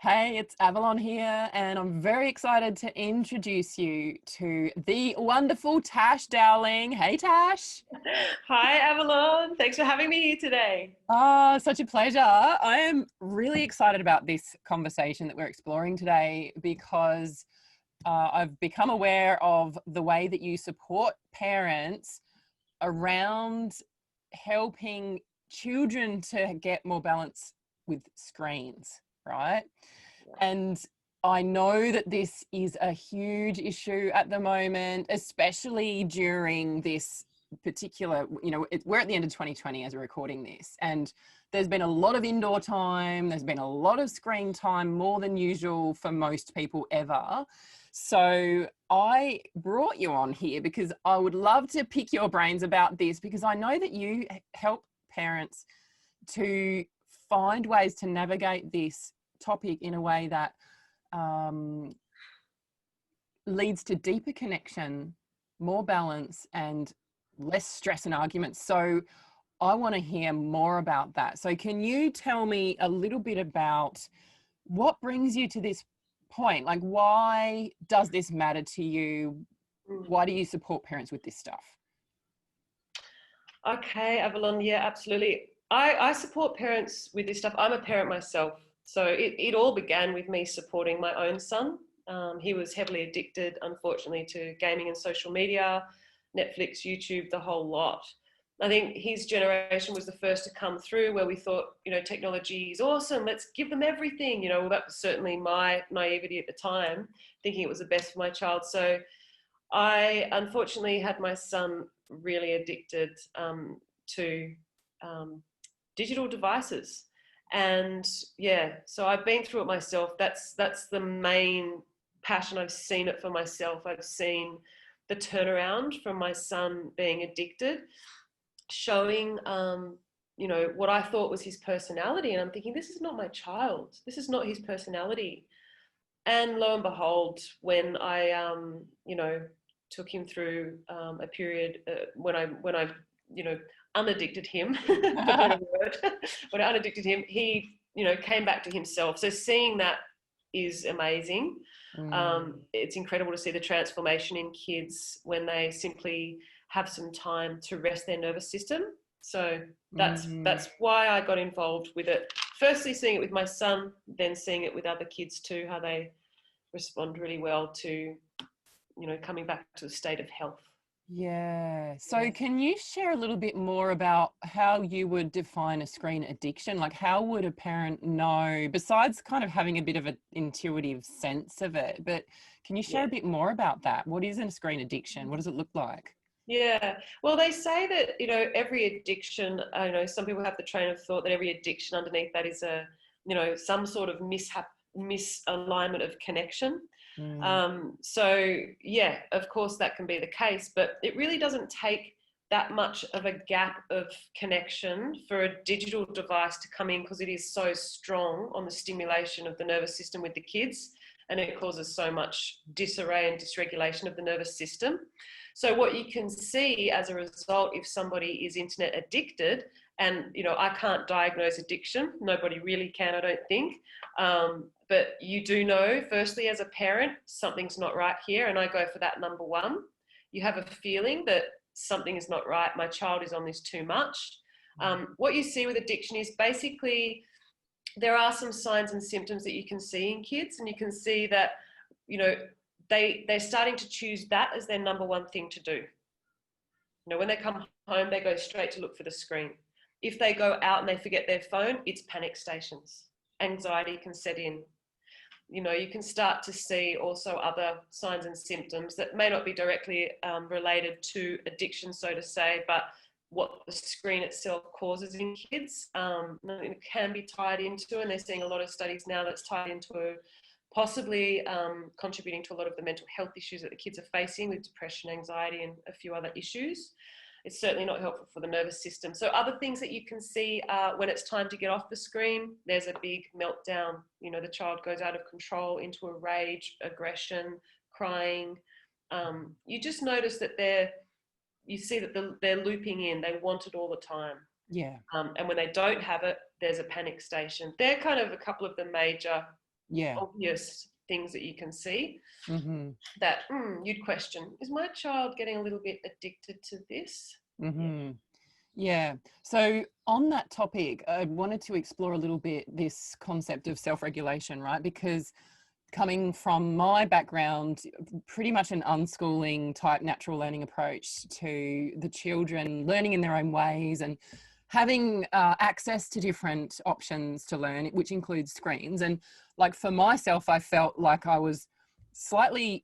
Hey, it's Avalon here, and I'm very excited to introduce you to the wonderful Tash Dowling. Hey, Tash. Hi, Avalon. Thanks for having me here today. Such a pleasure. I am really excited about this conversation that we're exploring today because I've become aware of the way that you support parents around helping children to get more balance with screens, right? And I know that this is a huge issue at the moment, especially during this particular, we're at the end of 2020 as we're recording this, and there's been a lot of indoor time, there's been a lot of screen time, more than usual for most people ever. So I brought you on here because I would love to pick your brains about this, because I know that you help parents to find ways to navigate this topic in a way that leads to deeper connection, more balance, and less stress and arguments. So I want to hear more about that. So can you tell me a little bit about what brings you to this point? Like, why does this matter to you? Why do you support parents with this stuff? Okay, Avalon. Yeah, absolutely. I support parents with this stuff. I'm a parent myself. So it all began with me supporting my own son. He was heavily addicted, unfortunately, to gaming and social media, Netflix, YouTube, the whole lot. I think his generation was the first to come through where we thought, technology is awesome. Let's give them everything. Well, that was certainly my naivety at the time, thinking it was the best for my child. So I unfortunately had my son really addicted to digital devices. And yeah, so I've been through it myself. That's the main passion. I've seen it for myself. I've seen the turnaround from my son being addicted, showing what I thought was his personality. And I'm thinking, this is not my child. This is not his personality. And lo and behold, when I took him through a period when I unaddicted him, for better word, when I unaddicted him, he came back to himself. So seeing that is amazing. It's incredible to see the transformation in kids when they simply have some time to rest their nervous system. So that's why I got involved with it. Firstly, seeing it with my son, then seeing it with other kids too, how they respond really well to coming back to a state of health. Yeah. So can you share a little bit more about how you would define a screen addiction? Like, how would a parent know, besides kind of having a bit of an intuitive sense of it, but can you share a bit more about that? What is a screen addiction? What does it look like? Yeah, well, they say that every addiction. I know some people have the train of thought that every addiction underneath that is a some sort of misalignment of connection. So yeah, of course that can be the case, but it really doesn't take that much of a gap of connection for a digital device to come in, because it is so strong on the stimulation of the nervous system with the kids, and it causes so much disarray and dysregulation of the nervous system. So what you can see as a result, if somebody is internet addicted, and I can't diagnose addiction, nobody really can, I don't think, but you do know, firstly, as a parent, something's not right here, and I go for that number one. You have a feeling that something is not right, my child is on this too much. What you see with addiction is basically there are some signs and symptoms that you can see in kids, and you can see that they're starting to choose that as their number one thing to do. When they come home, they go straight to look for the screen. If they go out and they forget their phone, it's panic stations. Anxiety can set in. You can start to see also other signs and symptoms that may not be directly related to addiction, so to say, but what the screen itself causes in kids. It can be tied into, and they're seeing a lot of studies now that's tied into possibly contributing to a lot of the mental health issues that the kids are facing with depression, anxiety, and a few other issues. It's certainly not helpful for the nervous system. So other things that you can see when it's time to get off the screen, there's a big meltdown. The child goes out of control into a rage, aggression, crying. You just notice that you see that they're looping in. They want it all the time. Yeah. And when they don't have it, there's a panic station. They're kind of a couple of the major Yeah. obvious things that you can see Mm-hmm. that you'd question, is my child getting a little bit addicted to this? Yeah. Mm-hmm. Yeah. So on that topic, I wanted to explore a little bit this concept of self-regulation, right? Because coming from my background, pretty much an unschooling type natural learning approach to the children learning in their own ways and having access to different options to learn, which includes screens. And like for myself, I felt like I was slightly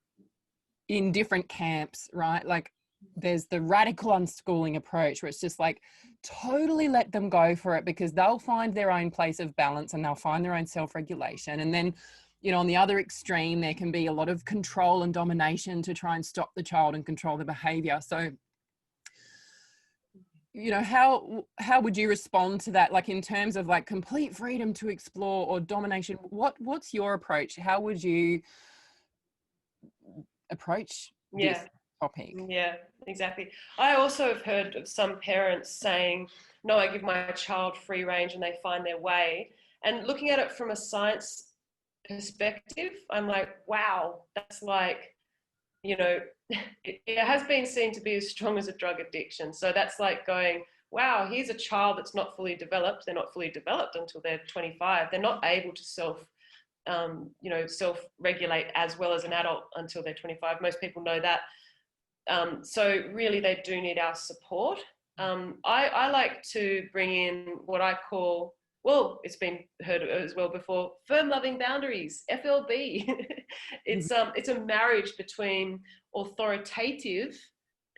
in different camps, right? Like there's the radical unschooling approach where it's just like totally let them go for it because they'll find their own place of balance and they'll find their own self-regulation. And then, you know, on the other extreme, there can be a lot of control and domination to try and stop the child and control the behavior. So, you know, how would you respond to that? Like in terms of like complete freedom to explore or domination, what's your approach? How would you approach this Yeah. topic? Yeah, exactly. I also have heard of some parents saying, no, I give my child free range and they find their way. And looking at it from a science perspective, I'm like, wow, that's like, you know, it has been seen to be as strong as a drug addiction. So that's like going, wow, here's a child that's not fully developed. They're not fully developed until they're 25. They're not able to self-regulate as well as an adult until they're 25. Most people know that. So really they do need our support. I like to bring in what I call, well, it's been heard as well before, firm loving boundaries, FLB. It's a marriage between authoritative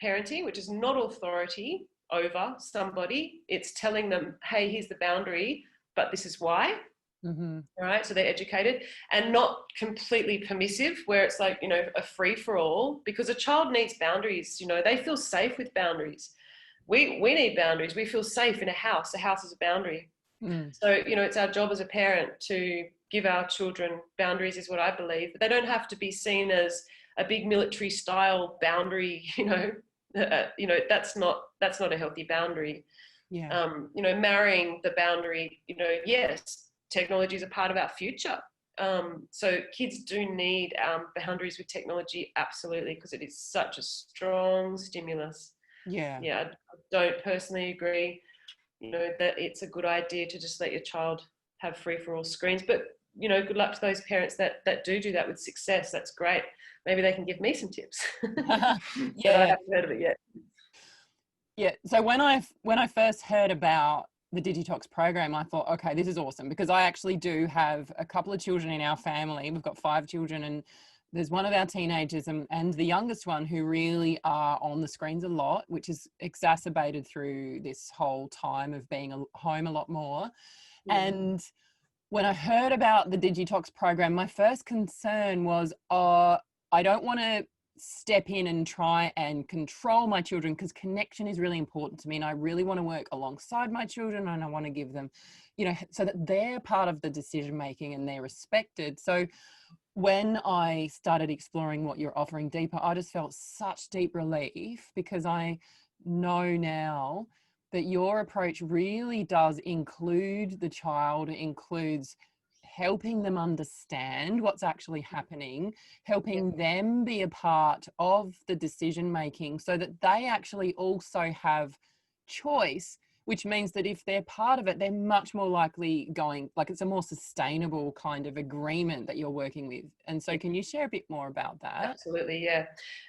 parenting, which is not authority over somebody. It's telling them, hey, here's the boundary, but this is why. Mm-hmm. Right, so they're educated, and not completely permissive where it's like, you know, a free for all, because a child needs boundaries. You know, they feel safe with boundaries. We need boundaries. We feel safe in a house is a boundary. So, you know, it's our job as a parent to give our children boundaries, is what I believe. But they don't have to be seen as a big military style boundary. That's not a healthy boundary. Yeah. Marrying the boundary, yes, technology is a part of our future. So kids do need boundaries with technology, absolutely, because it is such a strong stimulus. Yeah. Yeah, I don't personally agree, that it's a good idea to just let your child have free for all screens. But, good luck to those parents that do that with success. That's great. Maybe they can give me some tips. But I Yeah. haven't heard of it yet. Yeah. So when I first heard about the DigiTox program, I thought, okay, this is awesome, because I actually do have a couple of children in our family. We've got 5 children, and there's one of our teenagers and the youngest one who really are on the screens a lot, which is exacerbated through this whole time of being home a lot more. And when I heard about the DigiTox program, my first concern was, I don't want to step in and try and control my children, because connection is really important to me, and I really want to work alongside my children, and I want to give them, so that they're part of the decision making and they're respected. So when I started exploring what you're offering deeper, I just felt such deep relief, because I know now that your approach really does include the child. It includes helping them understand what's actually happening, helping them be a part of the decision making, so that they actually also have choice, which means that if they're part of it, they're much more likely going, like, it's a more sustainable kind of agreement that you're working with. And so can you share a bit more about that? Absolutely, yeah.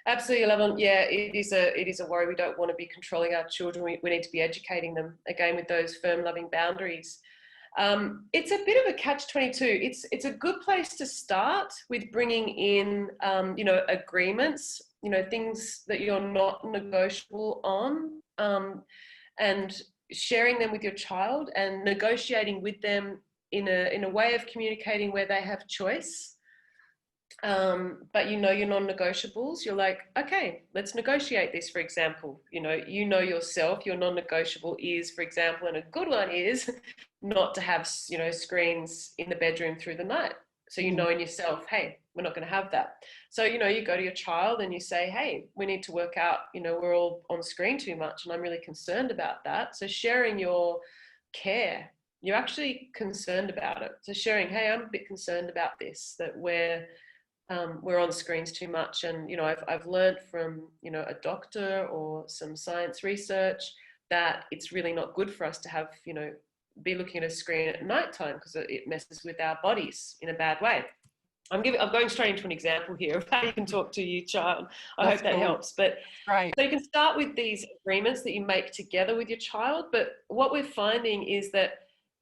Absolutely, Avalon. Yeah, it is a worry. We don't want to be controlling our children. We need to be educating them, again, with those firm, loving boundaries. It's a bit of a catch-22. It's a good place to start with bringing in, agreements, things that you're not negotiable on, and sharing them with your child and negotiating with them in a way of communicating where they have choice. But your non-negotiables, you're like, okay, let's negotiate this. For example, yourself, your non-negotiable is, for example, and a good one is not to have, screens in the bedroom through the night. So in yourself, hey, we're not going to have that. So, you go to your child and you say, hey, we need to work out, we're all on screen too much and I'm really concerned about that. So sharing your care, you're actually concerned about it. So sharing, hey, I'm a bit concerned about this, that we're on screens too much. And, you know, I've learned from, you know, a doctor or some science research that it's really not good for us to have, you know, be looking at a screen at nighttime because it messes with our bodies in a bad way. I'm going straight into an example here of how you can talk to your child. I hope that helps. But right. So you can start with these agreements that you make together with your child. But what we're finding is that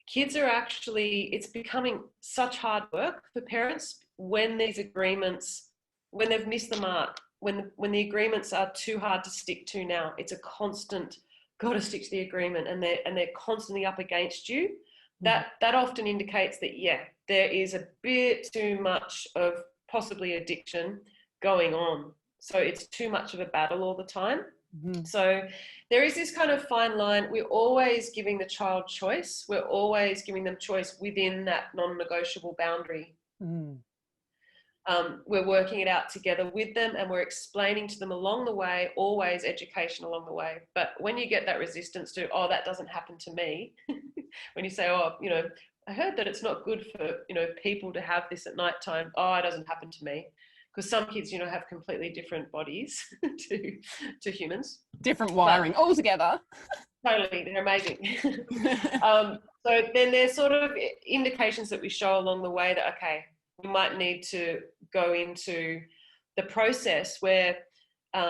kids are actually, it's becoming such hard work for parents when these agreements, when they've missed the mark, when the agreements are too hard to stick to now. It's a constant, got to stick to the agreement, and they're constantly up against you. That often indicates that, yeah, there is a bit too much of possibly addiction going on. So it's too much of a battle all the time. So there is this kind of fine line. We're always giving the child choice. We're always giving them choice within that non-negotiable boundary. We're working it out together with them, and we're explaining to them along the way, always education along the way. But when you get that resistance to, oh, that doesn't happen to me, when you say, oh, you know, I heard that it's not good for, you know, people to have this at nighttime. Oh, it doesn't happen to me. Because some kids, you know, have completely different bodies to humans. Different wiring altogether. Totally, they're amazing. So then there's sort of indications that we show along the way that, okay, we might need to go into the process where,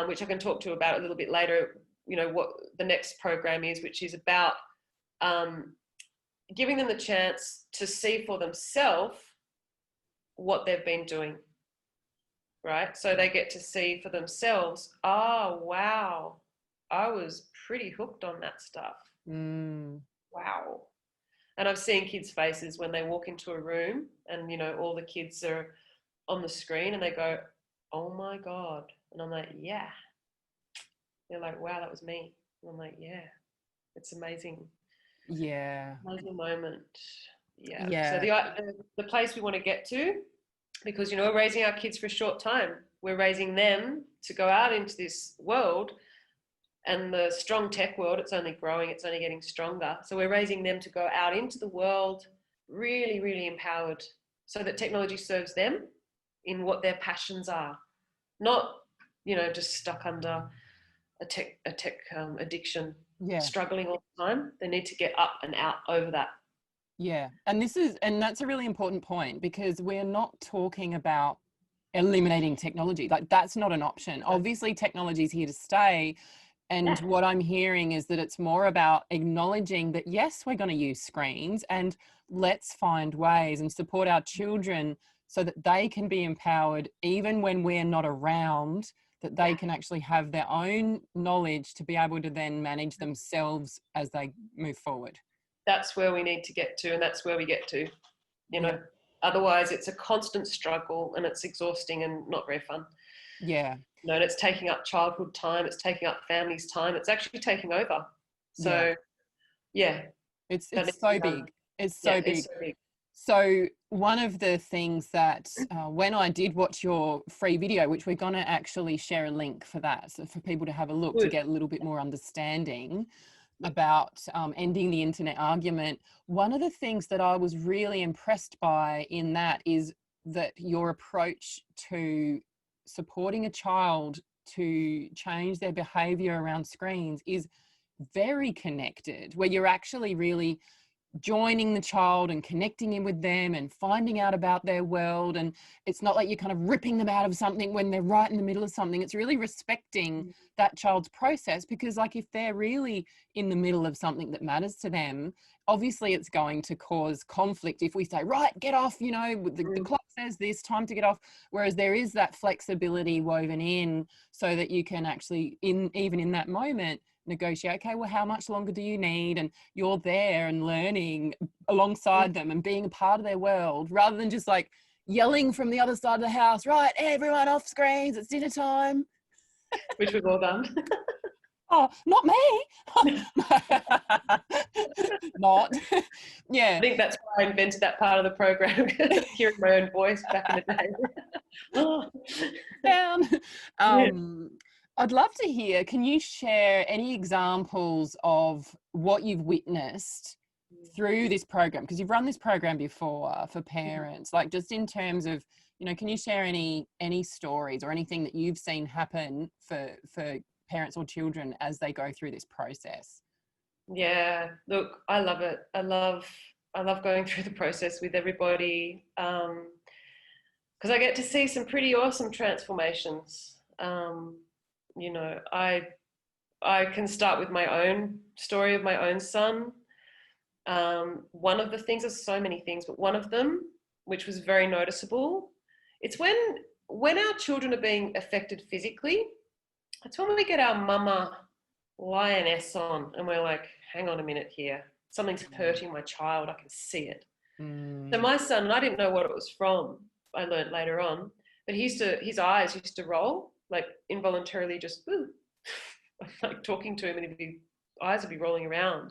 which I can talk to you about a little bit later, you know, what the next program is, which is about giving them the chance to see for themselves what they've been doing, right? So they get to see for themselves, oh, wow, I was pretty hooked on that stuff. Wow. And I've seen kids' faces when they walk into a room and, you know, all the kids are on the screen and they go, oh my God. And I'm like, yeah. They're like, wow, that was me. And I'm like, yeah, it's amazing. Yeah. Amazing moment. Yeah. Yeah. So the place we want to get to, because, you know, we're raising our kids for a short time. We're raising them to go out into this world, and the strong tech world, it's only growing, it's only getting stronger. So we're raising them to go out into the world really, really empowered, so that technology serves them in what their passions are, not, you know, just stuck under a tech addiction, struggling all the time. They need to get up and out over that. Yeah. And that's a really important point, because we're not talking about eliminating technology. Like, that's not an option. Obviously, technology is here to stay. And what I'm hearing is that it's more about acknowledging that, yes, we're going to use screens, and let's find ways and support our children so that they can be empowered even when we're not around, that they can actually have their own knowledge to be able to then manage themselves as they move forward. That's where we need to get to, and that's where we get to, you know. Otherwise it's a constant struggle and it's exhausting and not very fun. Yeah. You know, and it's taking up childhood time, it's taking up families' time, it's actually taking over. So it's so big. It's so big. So one of the things that when I did watch your free video, which we're going to actually share a link for that, so for people to have a look to get a little bit more understanding about ending the internet argument, one of the things that I was really impressed by in that is that your approach to supporting a child to change their behavior around screens is very connected, where you're actually really joining the child and connecting in with them and finding out about their world. And it's not like you're kind of ripping them out of something when they're right in the middle of something. It's really respecting that child's process, because, like, if they're really in the middle of something that matters to them, obviously it's going to cause conflict if we say, right, get off, you know, the clock says this, time to get off. Whereas there is that flexibility woven in so that you can actually, even in that moment, negotiate, okay, well, how much longer do you need? And you're there and learning alongside them and being a part of their world, rather than just like yelling from the other side of the house, right, everyone off screens, it's dinner time. Which we've all done. Oh, not me. Not. Yeah. I think that's why I invented that part of the program, hearing my own voice back in the day. Oh. Down. I'd love to hear, can you share any examples of what you've witnessed through this program, because you've run this program before for parents, like just in terms of, you know, can you share any stories or anything that you've seen happen for parents or children as they go through this process? Yeah, look, I love it. I love going through the process with everybody, because I get to see some pretty awesome transformations. You know, I can start with my own story of my own son. One of the things, there's so many things, but one of them, which was very noticeable, it's when our children are being affected physically, it's when we get our mama lioness on and we're like, hang on a minute here, something's hurting my child, I can see it. So my son, and I didn't know what it was from, I learned later on, but his eyes used to roll, like involuntarily, just like talking to him, and eyes would be rolling around.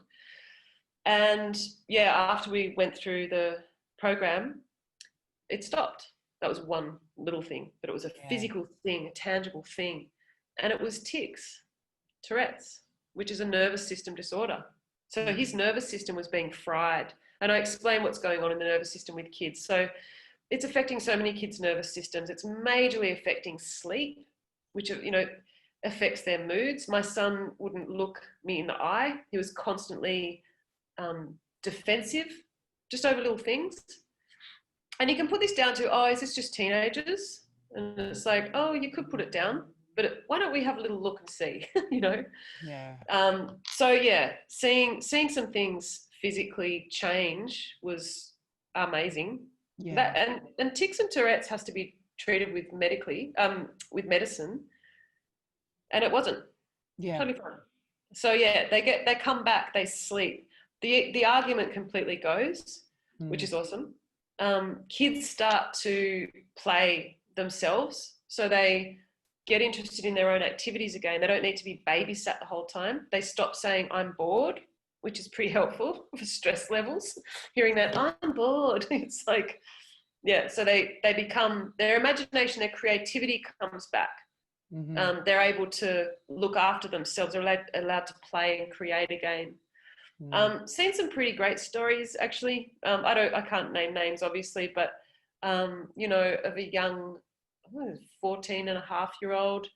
And yeah, after we went through the program, it stopped. That was one little thing, but it was a physical thing, a tangible thing. And it was Tourette's, which is a nervous system disorder. So his nervous system was being fried. And I explain what's going on in the nervous system with kids. So it's affecting so many kids' nervous systems. It's majorly affecting sleep, which, you know, affects their moods. My son wouldn't look me in the eye. He was constantly defensive, just over little things. And you can put this down to, oh, is this just teenagers? And it's like, oh, you could put it down, but why don't we have a little look and see, you know? Yeah. So yeah, seeing some things physically change was amazing. Yeah. That and tics and Tourette's has to be treated with medicine, and it wasn't. Yeah. Totally fine. So yeah, they come back, they sleep. The argument completely goes, which is awesome. Kids start to play themselves, so they get interested in their own activities again. They don't need to be babysat the whole time. They stop saying, I'm bored, which is pretty helpful for stress levels. Hearing that, I'm bored. It's like, yeah, so they become, their imagination, their creativity comes back. They're able to look after themselves. They're allowed to play and create again. Seen some pretty great stories, actually. I can't name names, obviously, but, you know, of a young 14-and-a-half-year-old.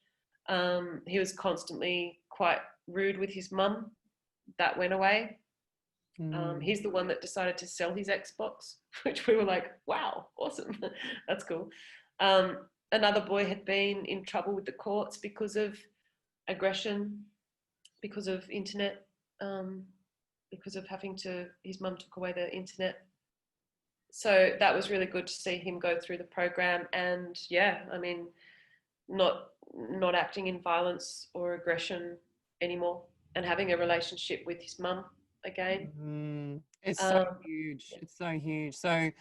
He was constantly quite rude with his mum. That went away. He's the one that decided to sell his Xbox, which we were like, wow, awesome. That's cool. Another boy had been in trouble with the courts because of aggression, because of internet, because of his mum took away the internet. So that was really good to see him go through the program, and yeah, I mean, not acting in violence or aggression anymore, and having a relationship with his mum again. It's so huge. It's so huge. So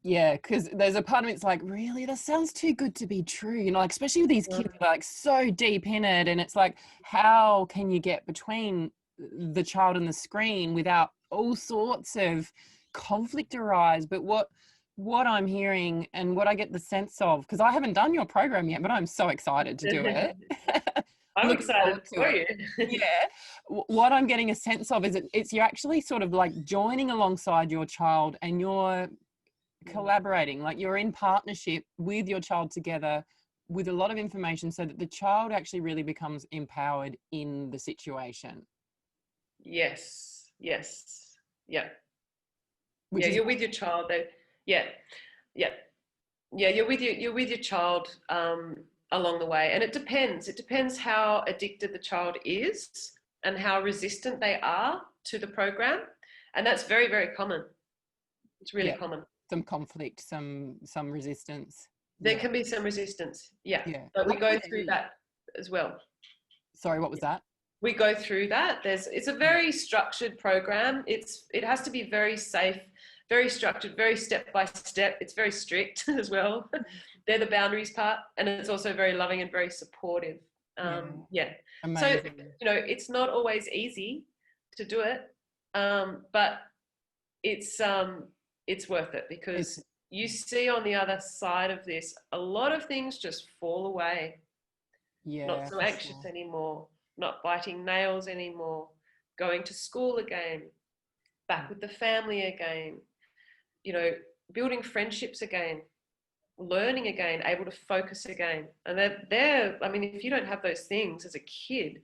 yeah, because there's a part of it's like, really, that sounds too good to be true, you know, like, especially with these kids like so deep in it, and it's like, how can you get between the child and the screen without all sorts of conflict arise? But what I'm hearing and what I get the sense of, because I haven't done your program yet, but I'm so excited to do it. I'm excited for you. Yeah. What I'm getting a sense of is it's you're actually sort of like joining alongside your child, and you're collaborating, like you're in partnership with your child together with a lot of information, so that the child actually really becomes empowered in the situation. Yes. Yeah. You're with your child. Yeah. You're with your child along the way, and it depends how addicted the child is and how resistant they are to the program, and that's very, very common. It's really common. Some conflict, some resistance. There can be some resistance. Yeah. But we go through that as well. Sorry, what was that? We go through that. It's a very structured program. It has to be very safe, very structured, very step by step. It's very strict as well. They're the boundaries part, and it's also very loving and very supportive. Yeah. Amazing. So, you know, it's not always easy to do it, but it's worth it, because you see on the other side of this, a lot of things just fall away. Not so anxious anymore, not biting nails anymore, going to school again, back with the family again, building friendships again, learning again, able to focus again. And I mean, if you don't have those things as a kid,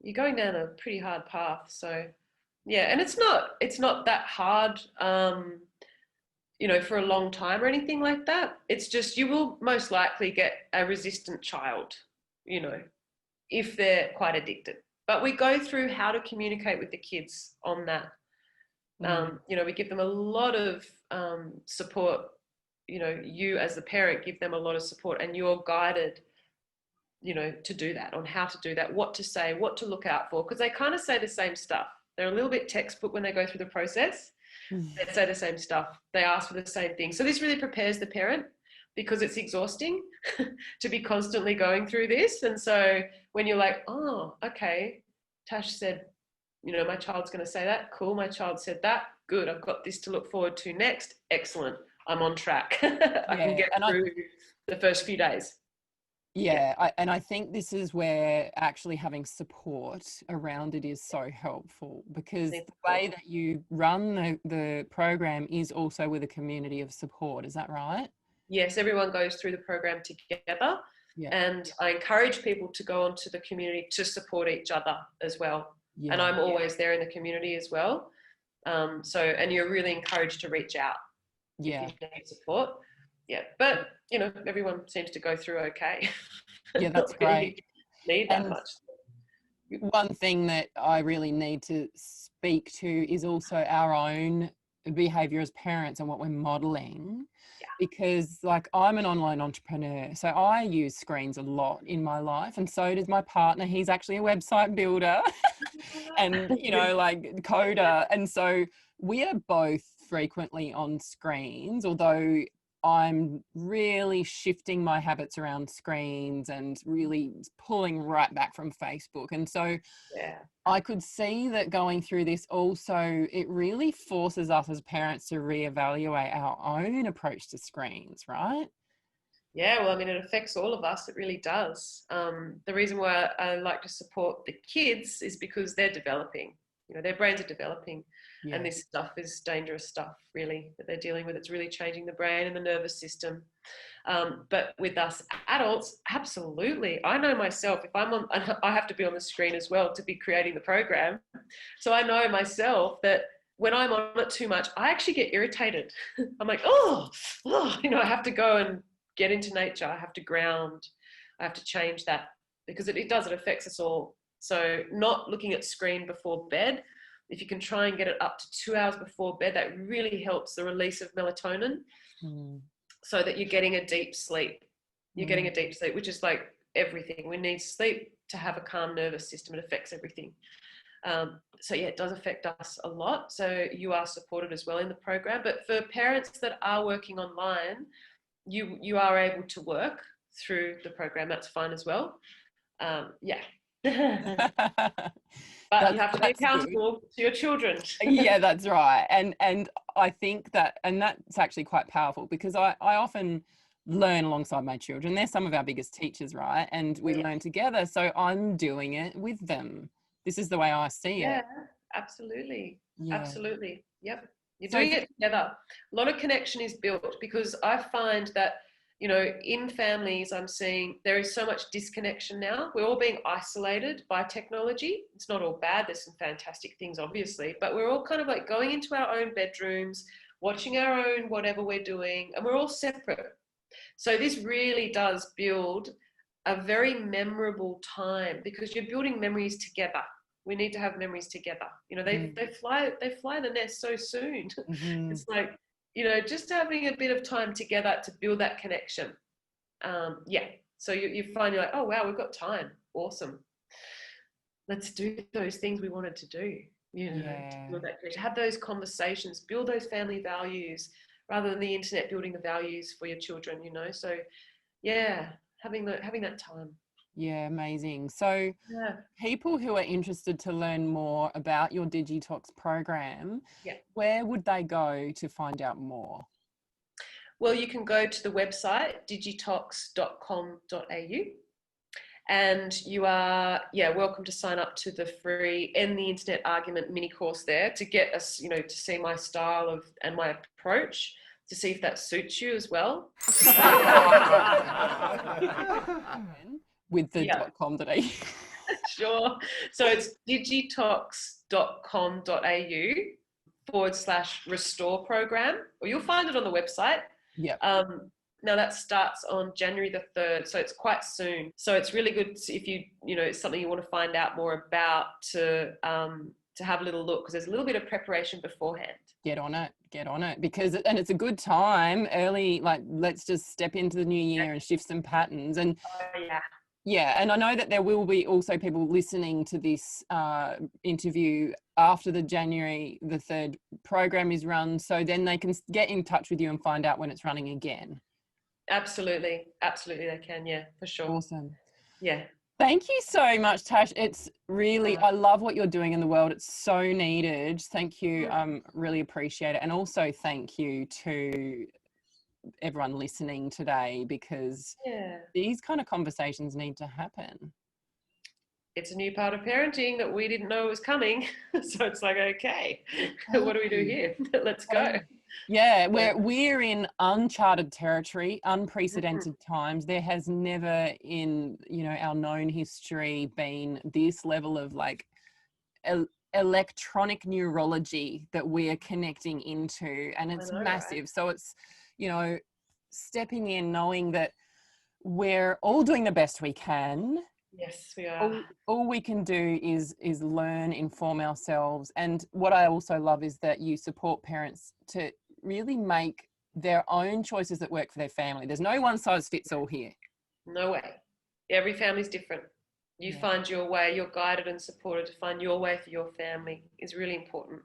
you're going down a pretty hard path. So yeah, and it's not that hard, for a long time or anything like that. It's just, you will most likely get a resistant child, if they're quite addicted. But we go through how to communicate with the kids on that. We give them a lot of support. You as the parent give them a lot of support, and you're guided, to do that, on how to do that, what to say, what to look out for, because they kind of say the same stuff. They're a little bit textbook when they go through the process. They say the same stuff. They ask for the same thing. So this really prepares the parent, because it's exhausting to be constantly going through this. And so when you're like, oh, okay, Tash said, my child's going to say that. Cool. My child said that. Good. I've got this to look forward to next. Excellent. I'm on track. I can get through the first few days. I think this is where actually having support around it is so helpful, because the way that you run the program is also with a community of support. Is that right? Yes, everyone goes through the program together. And I encourage people to go onto the community to support each other as well. And I'm always there in the community as well. And you're really encouraged to reach out if you need support. Yeah, but everyone seems to go through okay. Yeah, that's great. Need that much. One thing that I really need to speak to is also our own behavior as parents and what we're modeling. Because I'm an online entrepreneur, so I use screens a lot in my life, and so does my partner. He's actually a website builder and coder, and so we are both frequently on screens, although I'm really shifting my habits around screens and really pulling right back from Facebook. And so I could see that going through this also, it really forces us as parents to reevaluate our own approach to screens, right? Yeah, well, I mean, it affects all of us. It really does. The reason why I like to support the kids is because they're developing. Their brains are developing. And this stuff is dangerous stuff, really, that they're dealing with. It's really changing the brain and the nervous system. But with us adults, absolutely. I know myself, if I'm on, I have to be on the screen as well to be creating the program. So I know myself that when I'm on it too much, I actually get irritated. I'm like, I have to go and get into nature. I have to ground. I have to change that, because it affects us all. So not looking at screen before bed. If you can try and get it up to 2 hours before bed, that really helps the release of melatonin, so that you're getting a deep sleep. You're getting a deep sleep, which is like everything. We need sleep to have a calm nervous system. It affects everything. It does affect us a lot. So you are supported as well in the program. But for parents that are working online, you are able to work through the program. That's fine as well. But you have to be accountable to your children. Yeah, that's right. And I think that's actually quite powerful, because I often learn alongside my children. They're some of our biggest teachers, right? And we learn together. So I'm doing it with them. This is the way I see it. Yeah, absolutely. Yeah. Absolutely. Yep. You're doing it together. A lot of connection is built, because I find that in families, I'm seeing there is so much disconnection now. We're all being isolated by technology. It's not all bad. There's some fantastic things, obviously, but we're all kind of like going into our own bedrooms, watching our own whatever we're doing, and we're all separate. So this really does build a very memorable time, because you're building memories together. We need to have memories together. They fly the nest so soon. It's like, just having a bit of time together to build that connection. So you find you're like, oh, wow, we've got time. Awesome. Let's do those things we wanted to do, to build that connection. Have those conversations, build those family values, rather than the internet building the values for your children, So, having that time. Yeah, amazing. So people who are interested to learn more about your DigiTox program, where would they go to find out more? Well, you can go to the website digitox.com.au, And you are, welcome to sign up to the free End the Internet Argument mini course there to get us, to see my style and my approach, to see if that suits you as well. With the .com.au. Sure. So it's digitox.com.au/restore program, or you'll find it on the website. Yeah. Now that starts on January the 3rd, so it's quite soon. So it's really good if it's something you want to find out more about, to have a little look, because there's a little bit of preparation beforehand. Get on it, because it's a good time early, like let's just step into the new year and shift some patterns. And and I know that there will be also people listening to this interview after the January the 3rd program is run, so then they can get in touch with you and find out when it's running again. Absolutely they can, for sure. Awesome. Yeah. Thank you so much, Tash. It's really, I love what you're doing in the world. It's so needed. Thank you. Really appreciate it. And also thank you to everyone listening today, because these kind of conversations need to happen. It's a new part of parenting that we didn't know was coming. So it's like, okay, what do we do here? Let's go. Yeah, we're in uncharted territory, unprecedented times. There has never in, our known history been this level of like electronic neurology that we are connecting into, and it's massive. Right? So it's, stepping in, knowing that we're all doing the best we can. Yes, we are. All we can do is learn, inform ourselves. And what I also love is that you support parents to really make their own choices that work for their family. There's no one size fits all here. No way. Every family's different. You find your way. You're guided and supported to find your way for your family is really important.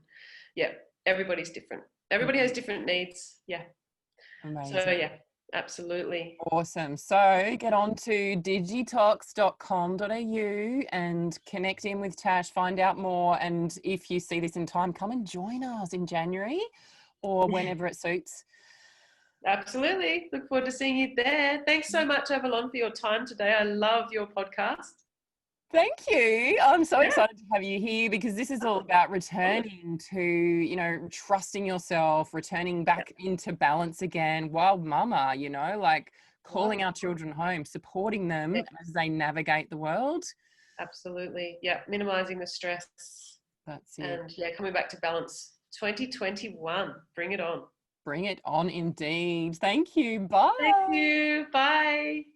Yeah, everybody's different. Everybody has different needs. Yeah. Amazing. So absolutely. Awesome. So get on to digitox.com.au and connect in with Tash, find out more. And if you see this in time, come and join us in January or whenever it suits. Absolutely. Look forward to seeing you there. Thanks so much, Avalon, for your time today. I love your podcast. Thank you. I'm so excited to have you here, because this is all about returning to, trusting yourself, returning back into balance again. Wild mama, like calling our children home, supporting them as they navigate the world. Absolutely. Yeah. Minimizing the stress. That's it. And coming back to balance. 2021. Bring it on. Bring it on indeed. Thank you. Bye. Thank you. Bye.